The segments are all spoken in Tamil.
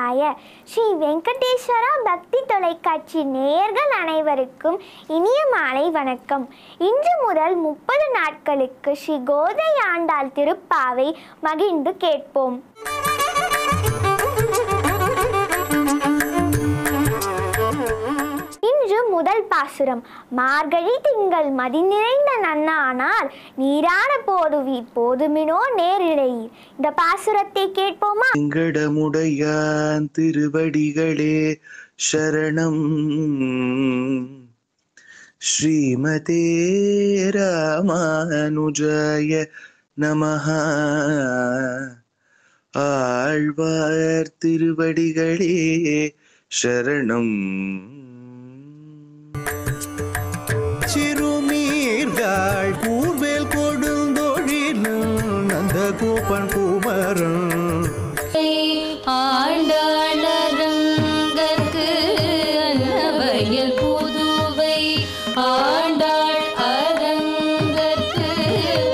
சிவாய. ஸ்ரீ வெங்கடேஸ்வரா பக்தி தொலைக்காட்சி நேயர்கள் அனைவருக்கும் இனிய மாலை வணக்கம். இன்று முதல் 30 நாட்களுக்கு ஸ்ரீ கோதை ஆண்டாள் திருப்பாவை மகிழ்ந்து கேட்போம். இன்று முதல் பாசுரம். மார்கழி திங்கள் மதி நிறைந்த நன்னானால் நீராட போதுவீர் போதுமினோ நேரிழையீர். இந்த பாசுரத்தை கேட்போமா? எங்கடமுடையான் திருவடிகளே சரணம். ஸ்ரீமதே ராமானுஜாய நமஹ. ஆழ்வார் திருவடிகளே சரணம். சிறுமீர்கள் கூர்வேல் கொடுந்தொழிலும் நந்த கோபன் குமரன் ஆண்டாளரங்கற்கு அன்னவயல் புதுவை ஆண்டாள் அரங்கற்கு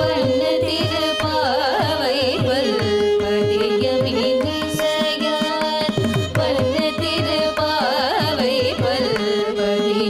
வண்ண திருப்பாவை பல்பதியமிசையார் வண்ண திருப்பாவை பல்பதியமிசையார்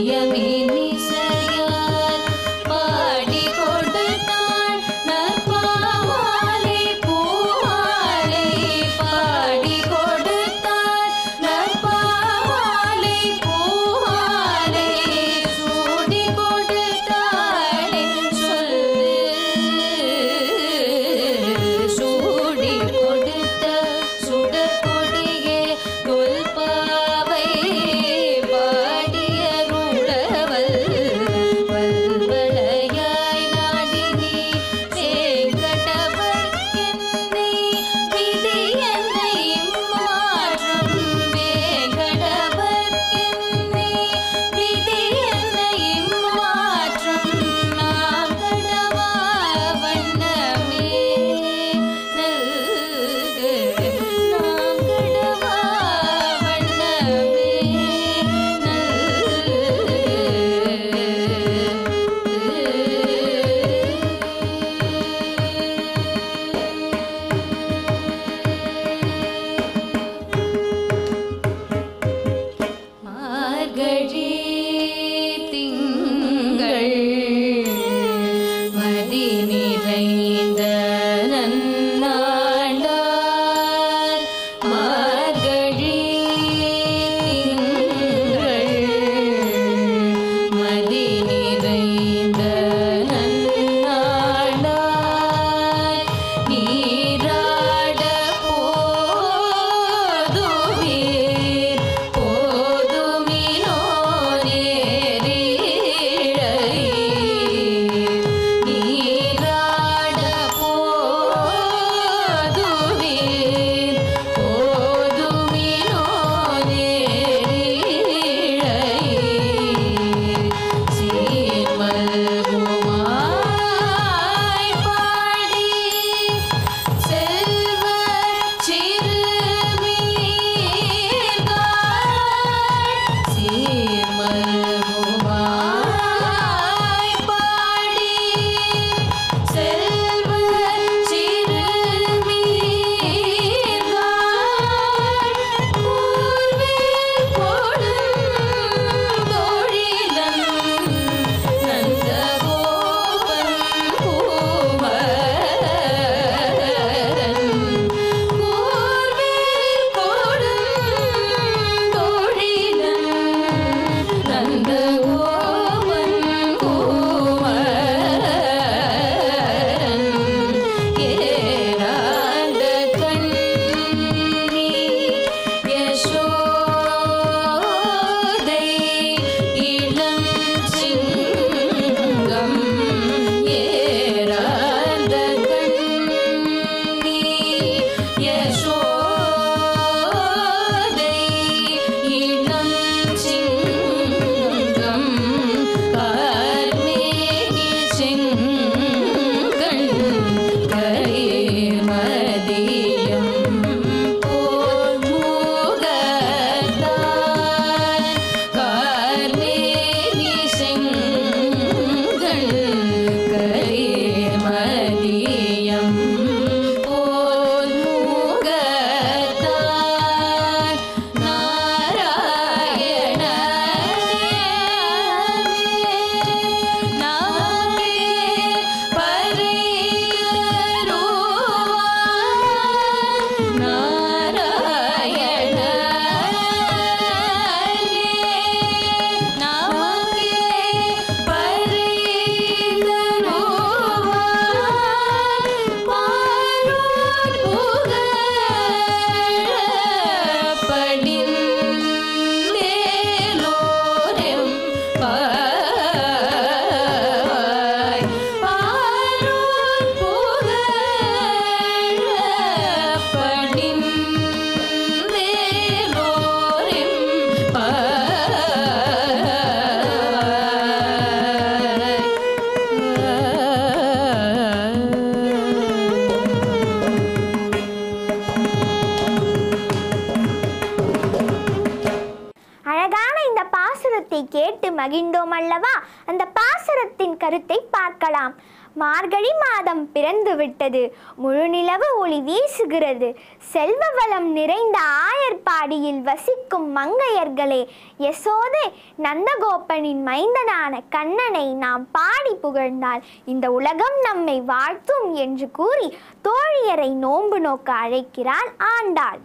மகிழ்ந்தோம் அல்லவா? அந்த பாசுரத்தின் கருத்தை பார்க்கலாம். மார்கழி மாதம் பிறந்து விட்டது. முழுநிலவு ஒளி வீசுகிறது. செல்வ வளம் நிறைந்த ஆயர்பாடியில் வசிக்கும் மங்கையர்களே, யசோதை நந்தகோபனின் மைந்தனான கண்ணனை நாம் பாடி புகழ்ந்தால் இந்த உலகம் நம்மை வாழ்த்தும் என்று கூறி தோழியரை நோன்பு நோக்க அழைக்கிறாள் ஆண்டாள்.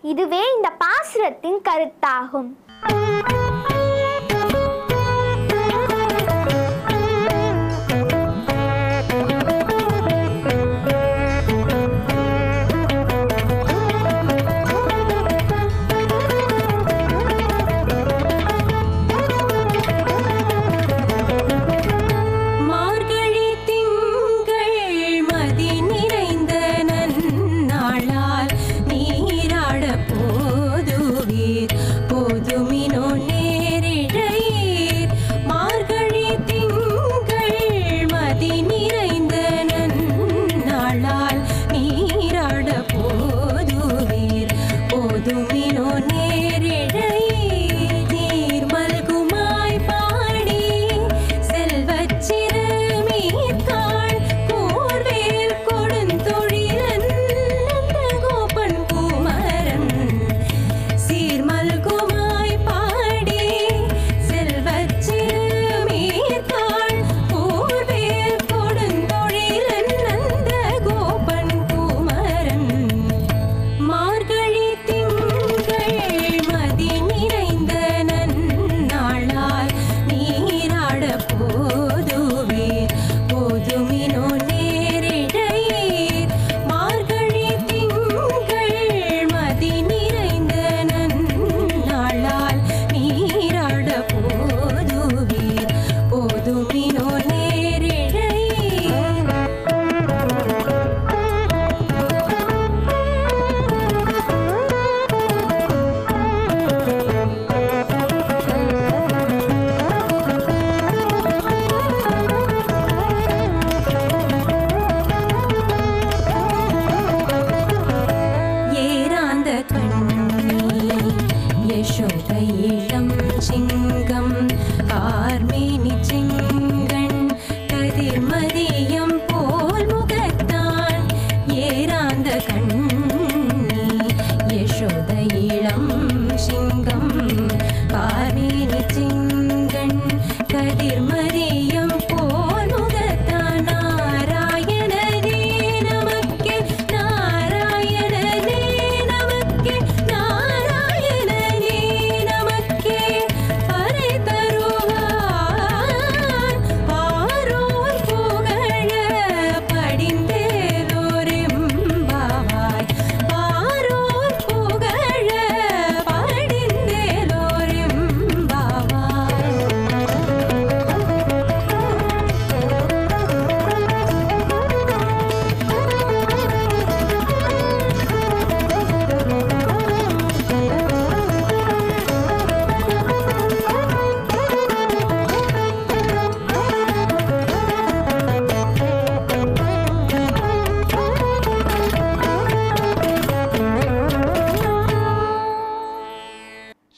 இதுவே இந்த பாசுரத்தின் கருத்தாகும்.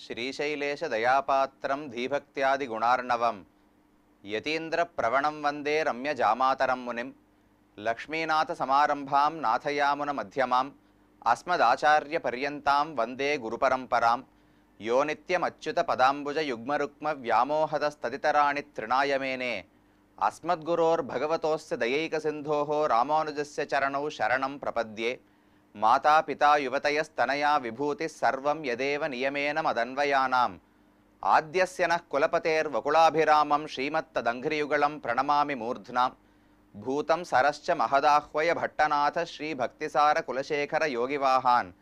श्रीशैलेश दयापात्रं धीभक्त्यादि गुणार्णवं यतीन्द्र प्रवणं वंदे रम्य जामातरं मुनिं लक्ष्मीनाथ समारंभां नाथयामुन मध्यमाम् अस्मदाचार्य पर्यन्तां वंदे गुरुपरंपरां यो नित्यमच्युत पदाम्बुज युग्मरुक्म व्यामोहतस्तदितराणि तृणाय मेने अस्मद्गुरोर्भगवतोस्य दयैकसिन्धोः रामानुजस्य चरणौ शरणं प्रपद्ये माता पिता युवतयस्तनया विभूतिः सर्वं यदेव नियमेन मदन्वयानाम् आद्यस्य नः कुलपतेर्वकुलाभिरामं श्रीमत्तदङ्घ्रियुगलं प्रणमामि मूर्ध्ना भूतं सरश्च महदाह्वय भट्टनाथ श्रीभक्तिसार कुलशेखर योगिवाहान्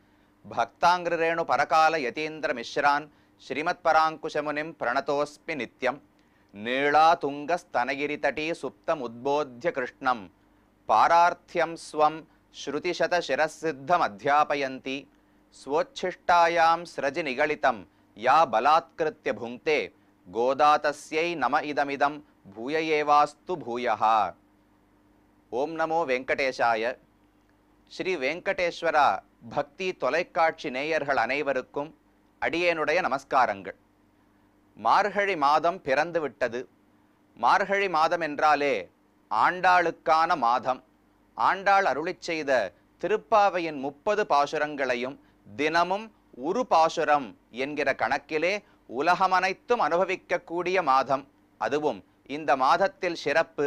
भक्ताङ्घ्रिरेणु परकाल यतीन्द्र मिश्रान् श्रीमत्पराङ्कुशमुनिं प्रणतोऽस्मि नित्यं नीलातुङ्गस्तनगिरितटी सुप्तमुद्बोध्य कृष्णं पारार्थ्यं स्वं श्रुतिशतशिरःसिद्धमध्यापयन्ति स्वोच्छिष्टायां स्रजि निगलितं या बलात्कृत्य भुङ्क्ते गोदा तस्यै नम इदमिदं भूय एवास्तु भूयः। ओम नमो वेंकटेशाय। श्री वेंकटेश्वर भक्ति தொலைக்காட்சி நேயர்கள் அனைவருக்கும் அடியேனுடைய நமஸ்காரங்கள். மார்கழி மாதம் பிறந்து விட்டது. மார்கழி மாதம் என்றாலே ஆண்டாளுக்கான மாதம். ஆண்டாள் அருளிச் செய்த திருப்பாவையின் 30 பாசுரங்களையும் தினமும் ஒரு பாசுரம் என்கிற கணக்கிலே உலகமனைத்தும் அனுபவிக்கக்கூடிய மாதம். அதுவும் இந்த மாதத்தில் சிறப்பு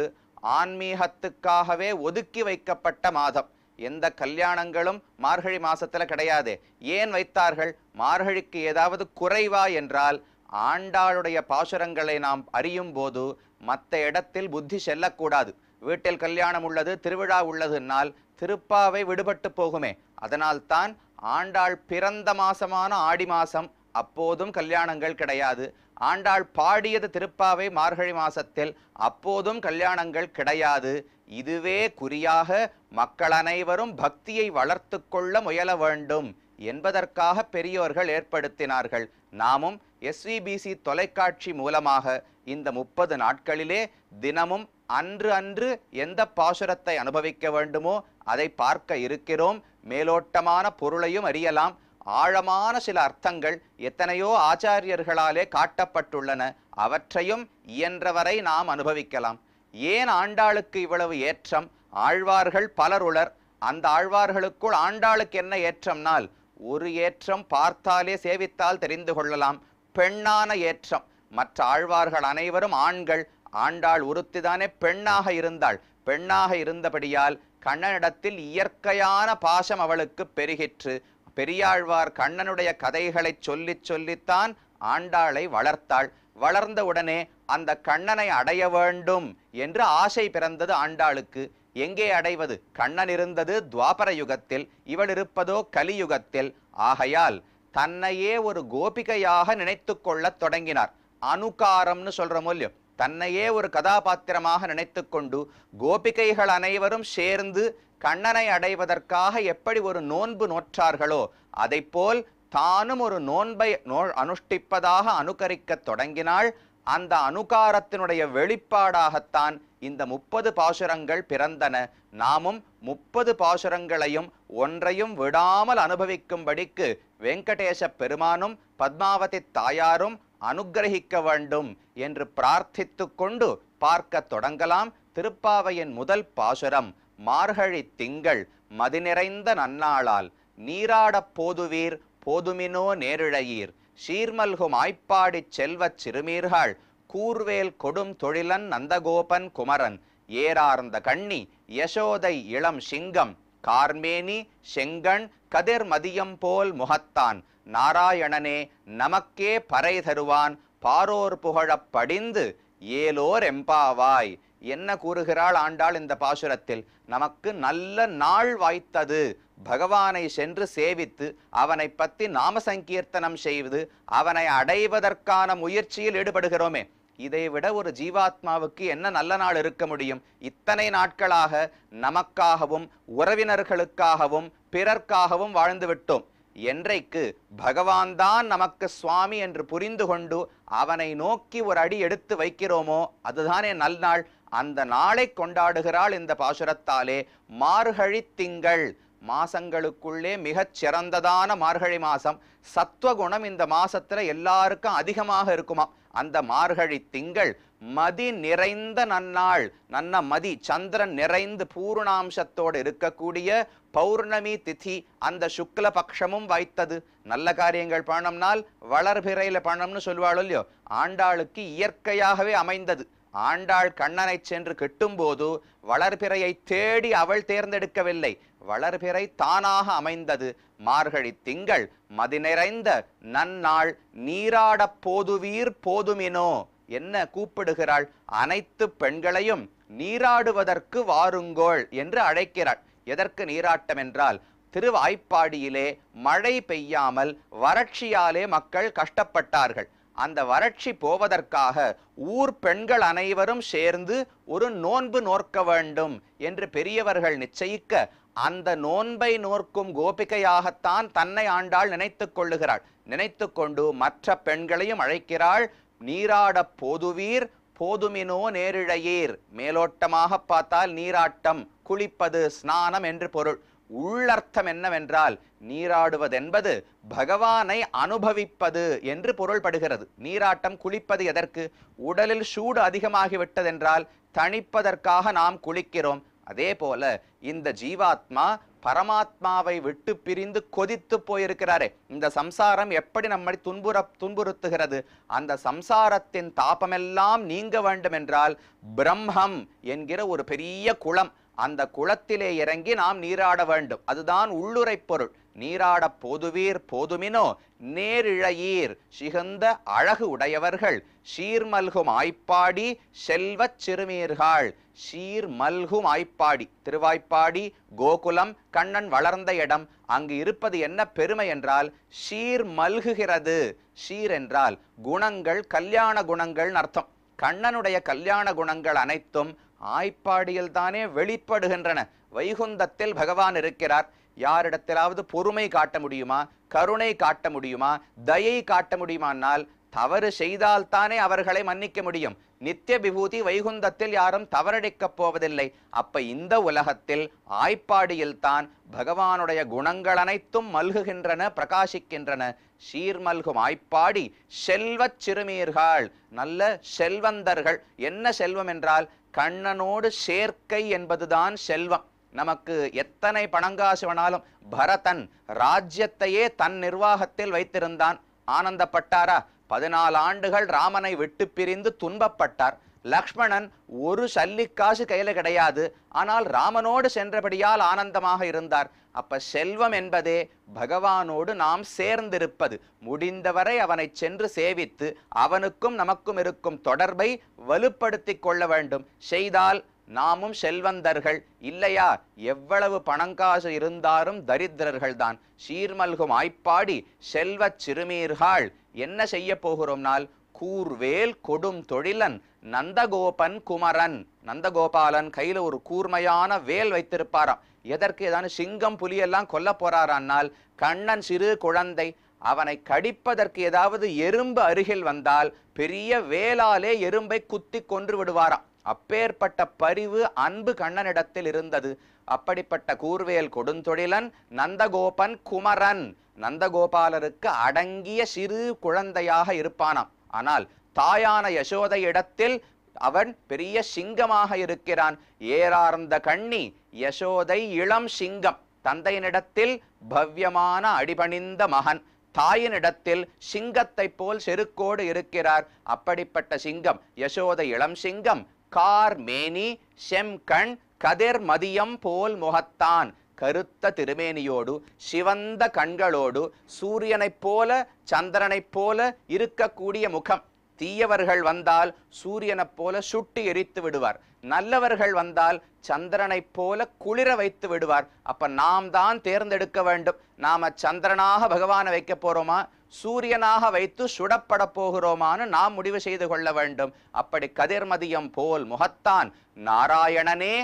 ஆன்மீகத்துக்காகவே ஒதுக்கி வைக்கப்பட்ட மாதம். எந்த கல்யாணங்களும் மார்கழி மாசத்துல கிடையாது. ஏன் வைத்தார்கள்? மார்கழிக்கு ஏதாவது குறைவா என்றால் ஆண்டாளுடைய பாசுரங்களை நாம் அறியும் போது மற்ற இடத்தில் புத்தி செல்லக்கூடாது. வீட்டில் கல்யாணம் உள்ளது, திருவிழா உள்ளதுனால் திருப்பாவை விடுபட்டு போகுமே. அதனால்தான் ஆண்டாள் பிறந்த மாசமான ஆடி மாசம், அப்போதும் கல்யாணங்கள் கிடையாது. ஆண்டாள் பாடியது திருப்பாவை மார்கழி மாசத்தில், அப்போதும் கல்யாணங்கள் கிடையாது. இதுவே குறியாக மக்கள் அனைவரும் பக்தியை வளர்த்து கொள்ள முயல வேண்டும் என்பதற்காக பெரியோர்கள் ஏற்படுத்தினார்கள். நாமும் SVBC தொலைக்காட்சி மூலமாக இந்த 30 நாட்களிலே தினமும் அன்று அன்று எந்த பாசுரத்தை அனுபவிக்க வேண்டுமோ அதை பார்க்க இருக்கிறோம். மேலோட்டமான பொருளையும் அறியலாம். ஆழமான சில அர்த்தங்கள் எத்தனையோ ஆச்சாரியர்களாலே காட்டப்பட்டுள்ளன. அவற்றையும் இயன்றவரை நாம் அனுபவிக்கலாம். ஏன் ஆண்டாளுக்கு இவ்வளவு ஏற்றம்? ஆழ்வார்கள் பலருளர். அந்த ஆழ்வார்களுக்குள் ஆண்டாளுக்கு என்ன ஏற்றம்னால், ஒரு ஏற்றம் பார்த்தாலே சேவித்தால் தெரிந்து கொள்ளலாம். பெண்ணான ஏற்றம். மற்ற ஆழ்வார்கள் அனைவரும் ஆண்கள். ஆண்டாள் ஒருத்திதானே பெண்ணாக இருந்தாள். பெண்ணாக இருந்தபடியால் கண்ணனிடத்தில் இயற்கையான பாசம் அவளுக்கு பெருகிற்று. பெரியாழ்வார் கண்ணனுடைய கதைகளை சொல்லித்தான் ஆண்டாளை வளர்த்தாள். வளர்ந்தவுடனே அந்த கண்ணனை அடைய வேண்டும் என்று ஆசை பிறந்தது ஆண்டாளுக்கு. எங்கே அடைவது? கண்ணன் இருந்தது துவாபர யுகத்தில், இவள் இருப்பதோ கலியுகத்தில். ஆகையால் தன்னையே ஒரு கோபிகையாக நினைத்து கொள்ள தொடங்கினார். அனுகாரம்னு சொல்றோமோ இல்லையோ, தன்னையே ஒரு கதாபாத்திரமாக நினைத்து கொண்டு கோபிகைகள் அனைவரும் சேர்ந்து கண்ணனை அடைவதற்காக எப்படி ஒரு நோன்பு நோற்றார்களோ அதைப்போல் தானும் ஒரு நோன்பை அனுஷ்டிப்பதாக அனுகரிக்க தொடங்கினாள். அந்த அனுகாரத்தினுடைய வெளிப்பாடாகத்தான் இந்த 30 பாசுரங்கள் பிறந்தன. நாமும் 30 பாசுரங்களையும் ஒன்றையும் விடாமல் அனுபவிக்கும்படிக்கு வெங்கடேச பெருமானும் பத்மாவதி தாயாரும் அனுக்கிரகிக்க வேண்டும் என்று பிரார்த்தித்து கொண்டு பார்க்க தொடங்கலாம். திருப்பாவையின் முதல் பாசுரம். மார்கழி திங்கள் மதிநிறைந்த நன்னாளால் நீராடப் போதுவீர் போதுமினோ நேரிழையீர் சீர்மல்கும் ஆய்ப்பாடிச் செல்வச் சிறுமீர்கள் கூர்வேல் கொடும் தொழிலன் நந்தகோபன் குமரன் ஏறார்ந்த கண்ணி யசோதை இளம் சிங்கம் கார்மேனி செங்கண் கதிர் மதியம் போல் முகத்தான் நாராயணனே நமக்கே பறை தருவான் பாரோர் புகழப் படிந்து ஏலோர் எம்பாவாய். என்ன கூறுகிறாள் ஆண்டாள் இந்த பாசுரத்தில்? நமக்கு நல்ல நாள் வாய்த்தது. பகவானை சென்று சேவித்து அவனை பற்றி நாம சங்கீர்த்தனம் செய்து அவனை அடைவதற்கான முயற்சியில் ஈடுபடுகிறோமே, இதைவிட ஒரு ஜீவாத்மாவுக்கு என்ன நல்ல நாள் இருக்க முடியும்? இத்தனை நாட்களாக நமக்காகவும் உறவினர்களுக்காகவும் பிறர்க்காகவும் வாழ்ந்து விட்டோம். என்றைக்கு பகவான் தான் நமக்கு சுவாமி என்று புரிந்து கொண்டு அவனை நோக்கி ஒரு அடி எடுத்து வைக்கிறோமோ அதுதானே நல்நாள். அந்த நாளை கொண்டாடுகிறாள் இந்த பாசுரத்தாலே. மார்கழி திங்கள், மாசங்களுக்குள்ளே மிகச் சிறந்ததான மார்கழி மாசம். சத்வகுணம் இந்த மாசத்துல எல்லாருக்கும் அதிகமாக இருக்குமா. அந்த மார்கழி திங்கள் மதி நிறைந்த நன்னாள். நன்ன மதி, சந்திரன் நிறைந்து பூர்ணாம்சத்தோடு இருக்கக்கூடிய பௌர்ணமி திதி, அந்த சுக்ல பட்சமும் வாய்த்தது. நல்ல காரியங்கள் பண்ணம்னால் வளர்பிறையில பண்ணம்னு சொல்வாள் இல்லையோ, ஆண்டாளுக்கு இயற்கையாகவே அமைந்தது. ஆண்டாள் கண்ணனை சென்று கெட்டும்போது வளர்பிறையை தேடி அவள் தேர்ந்தெடுக்கவில்லை, வளர்பிறை தானாக அமைந்தது. மார்கழி திங்கள் மதி நிறைந்த நன்னாள் நீராடப் போதுவீர் போதுமினோ. என்ன கூப்பிடுகிறாள்? அனைத்து பெண்களையும் நீராடுவதற்கு வாருங்கோள் என்று அழைக்கிறாள். எதற்கு நீராட்டம் என்றால், திருவாய்ப்பாடியிலே மழை பெய்யாமல் வறட்சியாலே மக்கள் கஷ்டப்பட்டார்கள். அந்த வறட்சி போவதற்காக ஊர் பெண்கள் அனைவரும் சேர்ந்து ஒரு நோன்பு நோற்க வேண்டும் என்று பெரியவர்கள் நிச்சயிக்க, அந்த நோன்பை நோற்கும் கோபிகையாகத்தான் தன்னை ஆண்டாள் நினைத்து கொள்ளுகிறாள். நினைத்து கொண்டு மற்ற பெண்களையும் அழைக்கிறாள். நீராடப் போதுவீர் போதுமினோ நேரிழையீர். மேலோட்டமாக பார்த்தால் நீராட்டம், குளிப்பது, ஸ்நானம் என்று பொருள். உள்ளர்த்தம் என்னவென்றால் நீராடுவதென்பது பகவானை அனுபவிப்பது என்று பொருள்படுகிறது. நீராட்டம் குளிப்பது எதற்கு? உடலில் சூடு அதிகமாகிவிட்டதென்றால் தணிப்பதற்காக நாம் குளிக்கிறோம். அதே போல இந்த ஜீவாத்மா பரமாத்மாவை விட்டு பிரிந்து கொதித்து போயிருக்கிறாரே, இந்த சம்சாரம் எப்படி நம்மை துன்புறுத்துகிறது, அந்த சம்சாரத்தின் தாபமெல்லாம் நீங்க வேண்டும் என்றால் பிரம்மம் என்கிற ஒரு பெரிய குளம், அந்த குளத்திலே இறங்கி நாம் நீராட வேண்டும். அதுதான் உள்ளுரை பொருள். நீராட போதுவீர் போதுமினோ நேரிழையீர் சிகந்த அழகு உடையவர்கள் சீர்மல்கும் ஆய்ப்பாடி செல்வச் சிறுமீர்கள். சீர்மல்கும் ஆய்ப்பாடி, திருவாய்ப்பாடி கோகுலம், கண்ணன் வளர்ந்த இடம். அங்கு இருப்பது என்ன பெருமை என்றால் சீர் மல்குகிறது. சீர் என்றால் குணங்கள், கல்யாண குணங்கள் அர்த்தம். கண்ணனுடைய கல்யாண குணங்கள் அனைத்தும் ஆய்ப்பாடியில் தானே வெளிப்படுகின்றன. வைகுந்தத்தில் பகவான் இருக்கிறார். யாரிடத்திலாவது பொறுமை காட்ட முடியுமா, கருணை காட்ட முடியுமா, தயை காட்ட முடியுமானால் தவறு செய்தால்தானே அவர்களை மன்னிக்க முடியும். நித்திய விபூதி வைகுந்தத்தில் யாரும் தவறடிக்கப் போவதில்லை. அப்ப இந்த உலகத்தில் ஆய்ப்பாடியில் தான் பகவானுடைய குணங்கள் அனைத்தும் மல்குகின்றன, பிரகாசிக்கின்றன. சீர்மல்கும் ஆய்ப்பாடி செல்வச் சிறுமீர்கள், நல்ல செல்வந்தர்கள். என்ன செல்வம் என்றால் கண்ணனோடு சேர்க்கை என்பதுதான் செல்வம். நமக்கு எத்தனை பணங்காசு வேணாலும், பரதன் ராஜ்யத்தையே தன் நிர்வாகத்தில் வைத்திருந்தான். ஆனந்தப்பட்டாரா? 14 ஆண்டுகள் ராமனை விட்டு பிரிந்து துன்பப்பட்டார். லக்ஷ்மணன் ஒரு சல்லிக்காசு கையில கிடையாது, ஆனால் ராமனோடு சென்றபடியால் ஆனந்தமாக இருந்தார். அப்ப செல்வம் என்பதே பகவானோடு நாம் சேர்ந்திருப்பது. முடிந்தவரை அவனை சென்று சேவித்து அவனுக்கும் நமக்கும் இருக்கும் தொடர்பை வலுப்படுத்தி கொள்ள வேண்டும். செய்தால் நாமும் செல்வந்தர்கள். இல்லையா, எவ்வளவு பணங்காசு இருந்தாலும் தரித்திரர்கள் தான். சீர்மல்கும் ஆய்ப்பாடி செல்வச் சிறுமீர்கள். என்ன செய்ய போகிறோம்னால் கூர்வேல் கொடும் தொழிலன் நந்தகோபன் குமரன். நந்தகோபாலன் கையில ஒரு கூர்மையான வேல் வைத்திருப்பாராம். எதற்கு? ஏதான சிங்கம் புலியெல்லாம் கொல்ல போறாரானால் கண்ணன் சிறு குழந்தை, அவனை கடிப்பதற்கு ஏதாவது எறும்பு அருகில் வந்தால் பெரிய வேலாலே எறும்பை குத்தி கொன்று விடுவாராம். அப்பேற்பட்ட பரிவு அன்பு கண்ணனிடத்தில் இருந்தது. அப்படிப்பட்ட கூர்வேல் கொடுந்தொழிலன் நந்தகோபன் குமரன். நந்தகோபாலருக்கு அடங்கிய சிறு குழந்தையாக இருப்பானாம். ஆனால் தாயான யசோதை இடத்தில் அவன் பெரிய சிங்கமாக இருக்கிறான். ஏறார்ந்த கண்ணி யசோதை இளம் சிங்கம். தந்தையினிடத்தில் பவ்யமான அடிபணிந்த மகன், தாயினிடத்தில் சிங்கத்தை போல் செருக்கோடு இருக்கிறார். அப்படிப்பட்ட சிங்கம் யசோதை இளம் சிங்கம். கார் மேனி செம்கண் கதிர் மதியம் போல் முகத்தான். கருத்த திருமேனியோடு சிவந்த கண்களோடு சூரியனைப் போல சந்திரனைப் போல இருக்கக்கூடிய முகம். தீயவர்கள் வந்தால் சூரியனைப் போல சுட்டி எரித்து விடுவார். நல்லவர்கள் வந்தால் சந்திரனைப் போல குளிர வைத்து விடுவார். அப்ப நாம் தான் தேர்ந்தெடுக்க வேண்டும். நாம சந்திரனாக பகவானை வைக்க போறோமா, சூரியனாக வைத்து சுடப்பட போகிறோமான்னு நாம் முடிவு செய்து கொள்ள வேண்டும். அப்படி கதிர்மதியம் போல் முகத்தான் நாராயணனே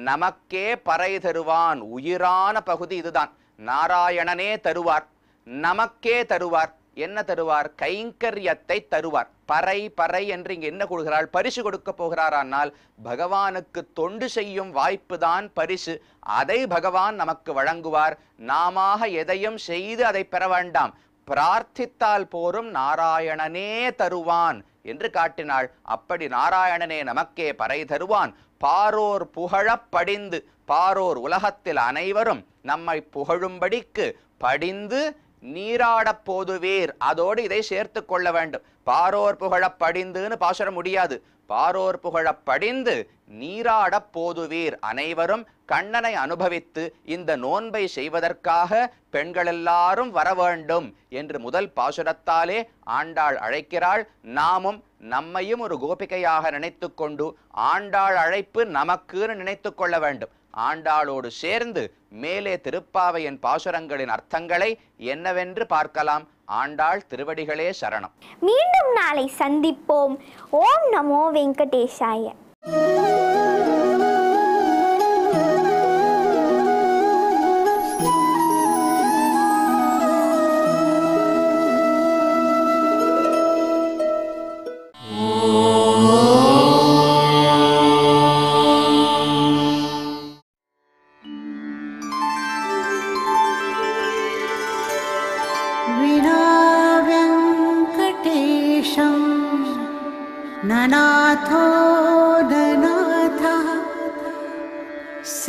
நமக்கே பறை தருவான். உயிரான பகுதி இதுதான். நாராயணனே தருவார், நமக்கே தருவார். என்ன தருவார்? கைங்கரியத்தை தருவார். பறை பறை என்று இங்கு என்ன கொடுக்கிறாள்? பரிசு கொடுக்க போகிறாரானால் பகவானுக்கு தொண்டு செய்யும் வாய்ப்பு தான் பரிசு. அதை பகவான் நமக்கு வழங்குவார். நாம எதையும் செய்து அதை பெற வேண்டாம், பிரார்த்தித்தால் போரும். நாராயணனே தருவான் என்று காட்டினாள். அப்படி நாராயணனே நமக்கே பறை தருவான். பாரோர் புகழப் படிந்து, பாரோர் உலகத்தில் அனைவரும் நம்மை புகழும்படிக்கு படிந்து நீராடப் போதுவீர். அதோடு இதை சேர்த்து கொள்ள வேண்டும். பாரோர் புகழப் படிந்துன்னு பாசுர முடியாது. பாரோர் புகழப் படிந்து நீராடப் போதுவீர். அனைவரும் கண்ணனை அனுபவித்து இந்த நோன்பை செய்வதற்காக பெண்கள் எல்லாரும் வர வேண்டும் என்று முதல் பாசுரத்தாலே ஆண்டாள் அழைக்கிறாள். நாமும் நம்மையும் ஒரு கோபிகையாக நினைத்து கொண்டு ஆண்டாள் அழைப்பு நமக்குன்னு நினைத்து கொள்ள வேண்டும். ஆண்டாளோடு சேர்ந்து மேலே திருப்பாவையின் பாசுரங்களின் அர்த்தங்களை என்னவென்று பார்க்கலாம். ஆண்டாள் திருவடிகளே சரணம். மீண்டும் நாளை சந்திப்போம். ஓம் நமோ வெங்கடேசாய.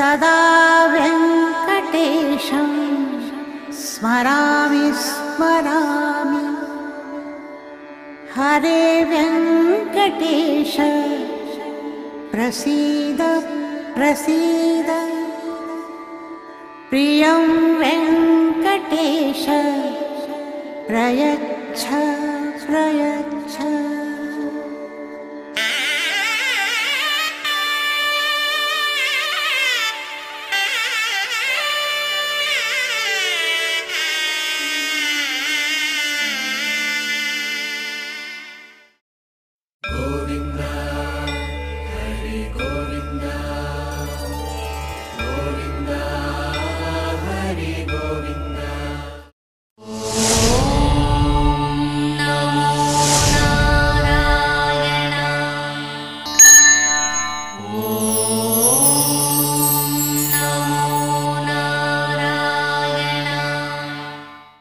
सदा वेङ्कटेशं स्मरामि स्मरामि। हरे वेङ्कटेश प्रसीद प्रसीद। प्रियं वेङ्कटेश प्रयच्छ प्रयच्छ।